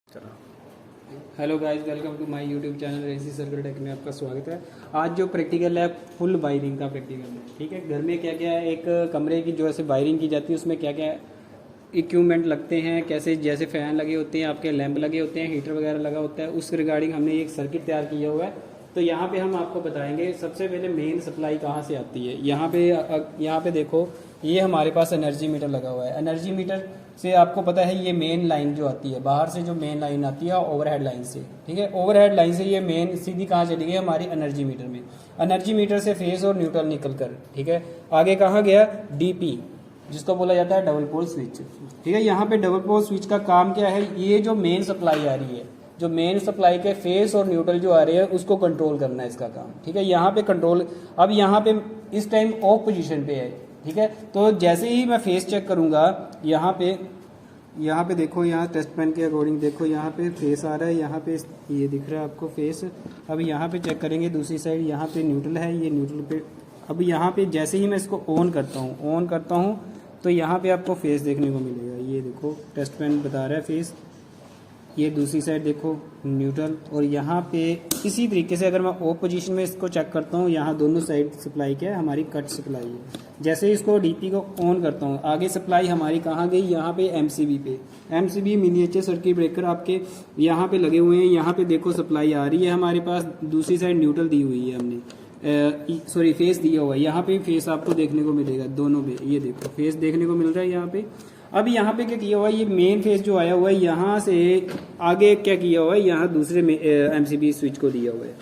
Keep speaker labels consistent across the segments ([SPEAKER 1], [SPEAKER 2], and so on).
[SPEAKER 1] Hello guys, welcome to my YouTube channel racy circle tech में आपका स्वागत है। आज जो प्रैक्टिकल है फुल वायरिंग का प्रैक्टिकल है। ठीक है, घर में क्या क्या है, एक कमरे की जो ऐसे वायरिंग की जाती है उसमें क्या क्या इक्विपमेंट लगते हैं, कैसे जैसे फ़ैन लगे होते हैं, आपके लैंप लगे होते हैं, हीटर वगैरह लगा होता है, उस रिगार्डिंग हमने एक सर्किट तैयार किया हुआ है। तो यहाँ पे हम आपको बताएंगे सबसे पहले मेन सप्लाई कहाँ से आती है। यहाँ पे देखो, ये हमारे पास एनर्जी मीटर लगा हुआ है। एनर्जी मीटर से आपको पता है ये मेन लाइन जो आती है, बाहर से जो मेन लाइन आती है ओवरहेड लाइन से। ठीक है, ओवरहेड लाइन से ये मेन सीधी कहाँ चली गई हमारी एनर्जी मीटर में। एनर्जी मीटर से फेस और न्यूट्रल निकल कर, ठीक है, आगे कहाँ गया, डीपी, जिसको बोला जाता है डबल पोल स्विच। ठीक है, यहाँ पे डबल पोल स्विच का काम क्या है, ये जो मेन सप्लाई आ रही है, जो मेन सप्लाई के फेस और न्यूट्रल जो आ रहे हैं उसको कंट्रोल करना है इसका काम। ठीक है, यहाँ पे कंट्रोल, अब यहाँ पे इस टाइम ऑफ पोजीशन पे है। ठीक है, तो जैसे ही मैं फेस चेक करूंगा, यहाँ पे देखो, यहाँ टेस्ट पेन के अकॉर्डिंग देखो, यहाँ पे फेस आ रहा है, यहाँ पे ये दिख रहा है आपको फेस। अब यहाँ पे चेक करेंगे दूसरी साइड, यहाँ पे न्यूट्रल है, ये न्यूट्रल पे। अब यहाँ पे जैसे ही मैं इसको ऑन करता हूँ तो यहाँ पे आपको फेस देखने को मिलेगा। ये देखो टेस्ट पेन बता रहा है फेस, ये दूसरी साइड देखो न्यूट्रल। और यहाँ पे इसी तरीके से अगर मैं ऑफ पोजीशन में इसको चेक करता हूँ, यहाँ दोनों साइड सप्लाई क्या है, हमारी कट सप्लाई है। जैसे ही इसको डीपी को ऑन करता हूँ, आगे सप्लाई हमारी कहाँ गई, यहाँ पे एमसीबी पे। एमसीबी मिनिएचर सर्किट ब्रेकर आपके यहाँ पे लगे हुए हैं। यहाँ पे देखो सप्लाई आ रही है हमारे पास, दूसरी साइड न्यूट्रल दी हुई है हमने, सॉरी फेस दिया हुआ है। यहाँ पे फेस आपको देखने को मिलेगा दोनों पे, ये देखो फेस देखने को मिल रहा है यहाँ पे। अब यहाँ पे क्या किया हुआ है, ये मेन फेस जो आया हुआ है, यहाँ से आगे क्या किया हुआ है, यहाँ दूसरे में एमसीबी स्विच को दिया हुआ है।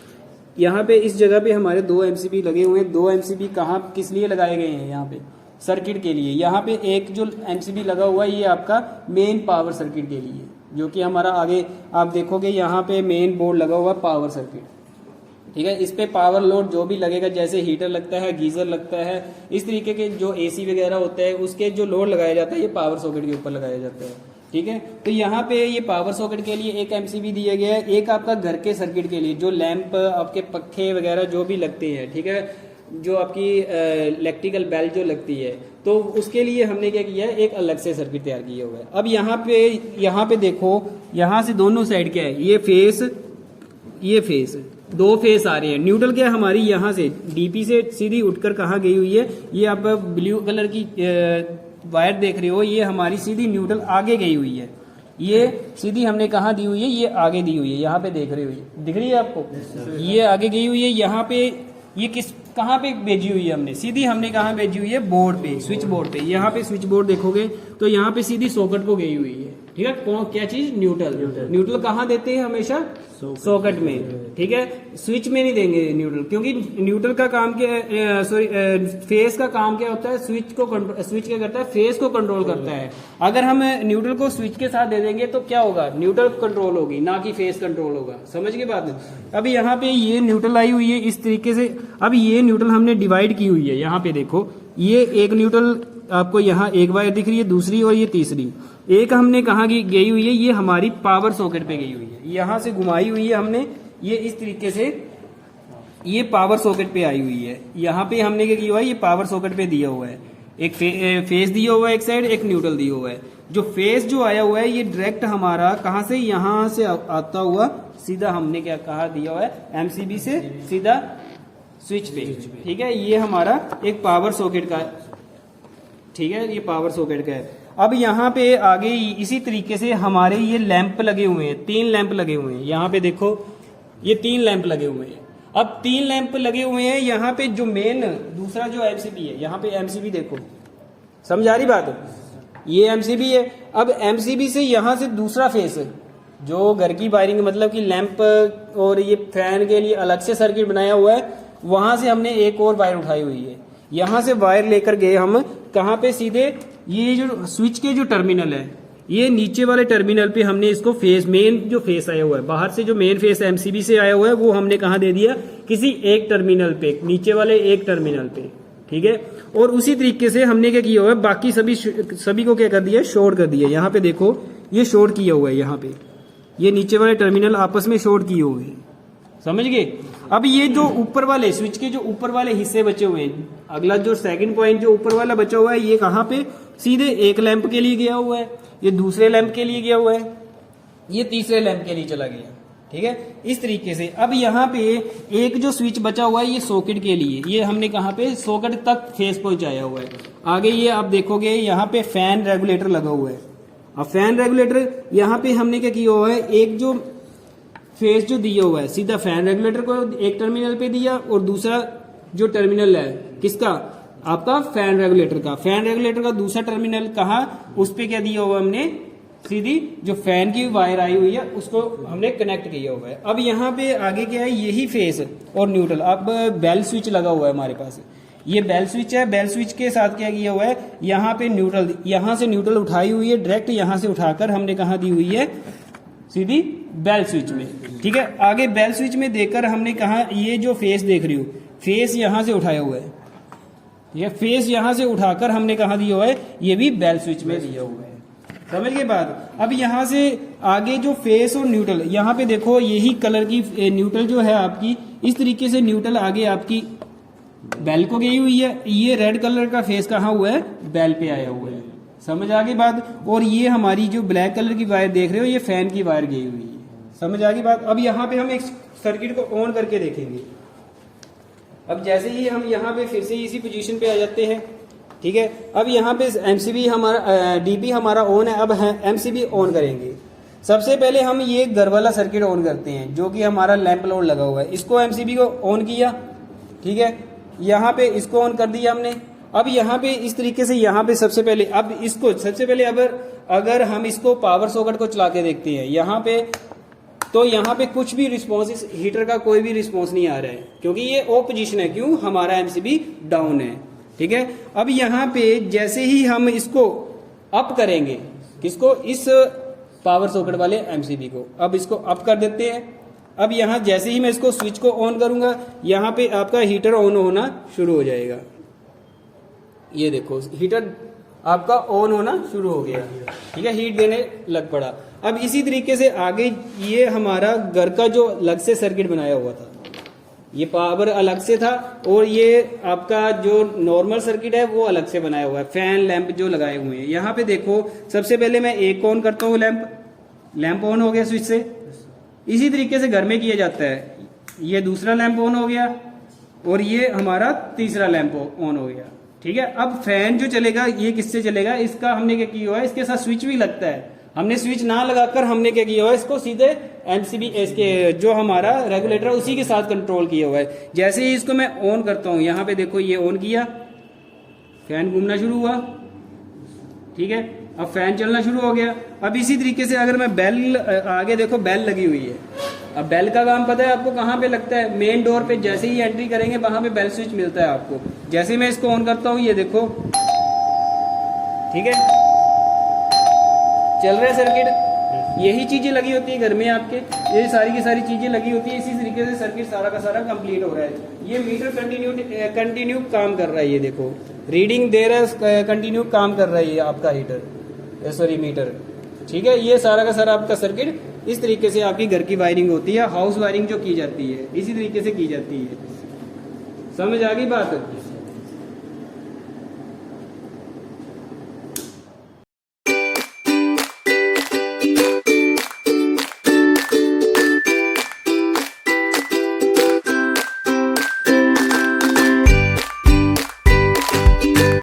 [SPEAKER 1] यहाँ पे इस जगह पे हमारे दो एमसीबी लगे हुए हैं। दो एमसीबी कहाँ किस लिए लगाए गए हैं, यहाँ पे सर्किट के लिए। यहाँ पे एक जो एमसीबी लगा हुआ है ये आपका मेन पावर सर्किट के लिए, जो कि हमारा आगे आप देखोगे यहाँ पे मेन बोर्ड लगा हुआ है पावर सर्किट। ठीक है, इस पे पावर लोड जो भी लगेगा, जैसे हीटर लगता है, गीजर लगता है, इस तरीके के जो एसी वगैरह होता है उसके जो लोड लगाया जाता है ये पावर सॉकेट के ऊपर लगाया जाता है। ठीक है, तो यहाँ पे ये पावर सॉकेट के लिए एक एमसीबी दिया गया है, एक आपका घर के सर्किट के लिए जो लैंप, आपके पंखे वगैरह जो भी लगते हैं। ठीक है, जो आपकी इलेक्ट्रिकल बेल जो लगती है, तो उसके लिए हमने क्या किया है, एक अलग से सर्किट तैयार किया हुआ है। अब यहाँ पे देखो, यहाँ से दोनों साइड क्या है, ये फेस दो फेस आ रहे हैं। न्यूट्रल क्या हमारी यहाँ से डीपी से सीधी उठकर कहाँ गई हुई है, ये आप ब्लू कलर की वायर देख रहे हो, ये हमारी सीधी न्यूट्रल आगे गई हुई है। ये सीधी हमने कहाँ दी हुई है, ये आगे दी हुई है, यहाँ पे देख रहे हो, दिख रही है आपको, ये आगे गई हुई है। यहाँ पे ये कहाँ पे भेजी हुई है हमने, सीधी हमने कहाँ भेजी हुई है, बोर्ड पे, स्विच बोर्ड पे। यहाँ पे स्विच बोर्ड देखोगे तो यहाँ पे सीधी सॉकेट को गई हुई है। ठीक है, कौन क्या चीज, न्यूट्रल कहाँ देते हैं हमेशा, सॉकेट में। ठीक है, स्विच में नहीं देंगे न्यूट्रल, क्योंकि न्यूट्रल का काम क्या, फेस का काम क्या होता है, स्विच क्या करता है, फेस को कंट्रोल करता है। अगर हम न्यूट्रल को स्विच के साथ दे देंगे तो क्या होगा, न्यूट्रल कंट्रोल होगी, ना कि फेस कंट्रोल होगा। समझ गए बात। अब यहाँ पे ये न्यूट्रल आई हुई है इस तरीके से। अब ये न्यूट्रल हमने डिवाइड की हुई है। यहाँ पे देखो, ये एक न्यूट्रल आपको यहाँ एक वायर दिख रही है, दूसरी और ये तीसरी। एक हमने कहाँ गई हुई है, ये हमारी पावर सॉकेट पे गई हुई है, यहाँ से घुमाई हुई है हमने, ये इस तरीके से ये पावर सॉकेट पे आई हुई है। यहाँ पे हमने क्या किया हुआ है, ये पावर सॉकेट पे दिया हुआ है, एक फेस दिया हुआ है एक साइड, एक न्यूट्रल दिया हुआ है। जो फेस जो आया हुआ है ये डायरेक्ट हमारा कहाँ से, यहाँ से आता हुआ सीधा हमने क्या कहा दिया हुआ है, एमसीबी से सीधा स्विच पे। ठीक है, ये हमारा एक पावर सॉकेट का, ठीक है, ये पावर सॉकेट का है। अब यहाँ पे आगे इसी तरीके से हमारे ये लैंप लगे हुए हैं, 3 लैंप लगे हुए हैं। यहाँ पे देखो ये 3 लैंप लगे हुए हैं। अब 3 लैंप लगे हुए हैं, यहाँ पे जो मेन दूसरा जो एमसीबी है, यहाँ पे एमसीबी देखो, समझ आ रही बात, ये एमसीबी है। अब एमसीबी से यहाँ से दूसरा फेस, जो घर की वायरिंग मतलब कि लैंप और ये फैन के लिए अलग से सर्किट बनाया हुआ है, वहां से हमने एक और वायर उठाई हुई है। यहाँ से वायर लेकर गए हम कहाँ पे, सीधे ये जो स्विच के जो टर्मिनल है, ये नीचे वाले टर्मिनल पे हमने इसको फेस, मेन जो फेस आया हुआ है, बाहर से जो मेन फेस एमसीबी से आया हुआ है, वो हमने कहाँ दे दिया, किसी एक टर्मिनल पे, नीचे वाले एक टर्मिनल पे। ठीक है, और उसी तरीके से हमने क्या किया हुआ है, बाकी सभी को क्या कर दिया, शॉर्ट कर दिया। यहाँ पे देखो ये शॉर्ट किया हुआ है, यहाँ पे ये नीचे वाले टर्मिनल आपस में शॉर्ट किए हुए हैं। समझ गए। अब ये जो ऊपर वाले स्विच के जो ऊपर वाले हिस्से बचे हुए हैं, अगला जो सेकंड पॉइंट जो ऊपर वाला बचा हुआ है, ये कहाँ पे, सीधे एक लैंप के लिए गया हुआ है, ये दूसरे लैंप के लिए गया हुआ है। ये तीसरे लैंप के लिए चला गया। ठीक है, इस तरीके से। अब यहाँ पे एक जो स्विच बचा हुआ है ये सॉकेट के लिए, ये हमने कहाँ पे सॉकेट तक फेस पहुंचाया हुआ है। आगे ये आप देखोगे यहाँ पे फैन रेगुलेटर लगा हुआ है। अब फैन रेगुलेटर यहाँ पे हमने क्या किया हुआ है, एक जो फेस जो दिया हुआ है सीधा फैन रेगुलेटर को एक टर्मिनल पे दिया, और दूसरा जो टर्मिनल है किसका, आपका फैन रेगुलेटर का। फैन रेगुलेटर का दूसरा टर्मिनल कहाँ, उस पे क्या दिया हुआ हमने, सीधी जो फैन की वायर आई हुई है उसको हमने कनेक्ट किया हुआ है। अब यहाँ पे आगे क्या है, यही फेस और न्यूट्रल। अब बेल स्विच लगा हुआ है हमारे पास, ये बेल स्विच है। बेल स्विच के साथ क्या किया हुआ है, यहाँ पे न्यूट्रल, यहाँ से न्यूट्रल उठाई हुई है डायरेक्ट, यहाँ से उठाकर हमने कहाँ दी हुई है, सीधी बेल स्विच में। ठीक है, आगे बेल स्विच में देकर हमने कहा, ये जो फेस देख रही हो, फेस यहाँ से उठाया हुआ है। ठीक है, फेस यहाँ से उठाकर हमने कहाँ दिया हुआ है, ये भी बेल स्विच में दिया हुआ है। समझ के बाद अब यहाँ से आगे जो फेस और न्यूट्रल, यहाँ पे देखो यही कलर की न्यूट्रल जो है आपकी, इस तरीके से न्यूट्रल आगे आपकी बेल को गई हुई है। ये रेड कलर का फेस कहाँ हुआ है, बेल पे आया हुआ है। समझ आ गई बात। और ये हमारी जो ब्लैक कलर की वायर देख रहे हो, ये फैन की वायर गई हुई है। समझ आ गई बात। अब यहाँ पे हम एक सर्किट को ऑन करके देखेंगे। अब जैसे ही हम यहाँ पे फिर से इसी पोजीशन पे आ जाते हैं। ठीक है, अब यहाँ पे एमसीबी हमारा डीपी हमारा ऑन है। अब एमसीबी ऑन करेंगे। सबसे पहले हम ये घर वाला सर्किट ऑन करते हैं, जो कि हमारा लैंप लोड लगा हुआ है। इसको एमसीबी को ऑन किया। ठीक है, यहाँ पे इसको ऑन कर दिया हमने। अब यहाँ पे इस तरीके से, यहाँ पे सबसे पहले, अब इसको सबसे पहले अगर हम इसको पावर सॉकेट को चला के देखते हैं यहाँ पे, तो यहाँ पे कुछ भी रिस्पॉन्स, इस हीटर का कोई भी रिस्पॉन्स नहीं आ रहा है, क्योंकि ये ऑफ पोजीशन है। क्यों, हमारा एमसीबी डाउन है। ठीक है, अब यहाँ पे जैसे ही हम इसको अप करेंगे, किसको, इस पावर सॉकेट वाले एमसीबी को, अब इसको अप कर देते हैं। अब यहाँ जैसे ही मैं इसको स्विच को ऑन करूंगा, यहाँ पे आपका हीटर ऑन होना शुरू हो जाएगा। ये देखो हीटर आपका ऑन होना शुरू हो गया। ठीक है, हीट देने लग पड़ा। अब इसी तरीके से आगे ये हमारा घर का जो अलग से सर्किट बनाया हुआ था, ये पावर अलग से था, और ये आपका जो नॉर्मल सर्किट है वो अलग से बनाया हुआ है। फैन लैंप जो लगाए हुए हैं, यहाँ पे देखो सबसे पहले मैं एक ऑन करता हूँ, लैंप ऑन हो गया स्विच से। इसी तरीके से घर में किया जाता है। ये दूसरा लैंप ऑन हो गया, और ये हमारा तीसरा लैंप ऑन हो गया। ठीक है, अब फैन जो चलेगा ये किससे चलेगा, इसका हमने क्या किया हुआ है, इसके साथ स्विच भी लगता है। हमने स्विच ना लगाकर हमने क्या किया हुआ है, इसको सीधे एमसीबी इसके जो हमारा रेगुलेटर उसी के साथ कंट्रोल किया हुआ है। जैसे ही इसको मैं ऑन करता हूं, यहाँ पे देखो ये ऑन किया, फैन घूमना शुरू हुआ। ठीक है, अब फैन चलना शुरू हो गया। अब इसी तरीके से अगर मैं बेल, आगे देखो बेल लगी हुई है। अब बेल का काम पता है आपको कहाँ पे लगता है, मेन डोर पे जैसे ही एंट्री करेंगे वहां पे बेल स्विच मिलता है आपको। जैसे मैं इसको ऑन करता हूँ, ये देखो, ठीक है, चल रहा है सर्किट। यही चीजें लगी होती है घर में आपके, ये सारी की सारी चीजें लगी होती है। इसी तरीके से सर्किट सारा का सारा कंप्लीट हो रहा है। ये मीटर कंटिन्यू काम कर रहा है। ये देखो रीडिंग दे रहा है, कंटिन्यू काम कर रहा है ये आपका हीटर, सॉरी मीटर। ठीक है, ये सारा का सारा आपका सर्किट इस तरीके से आपकी घर की वायरिंग होती है। हाउस वायरिंग जो की जाती है इसी तरीके से की जाती है। समझ आ गई बात।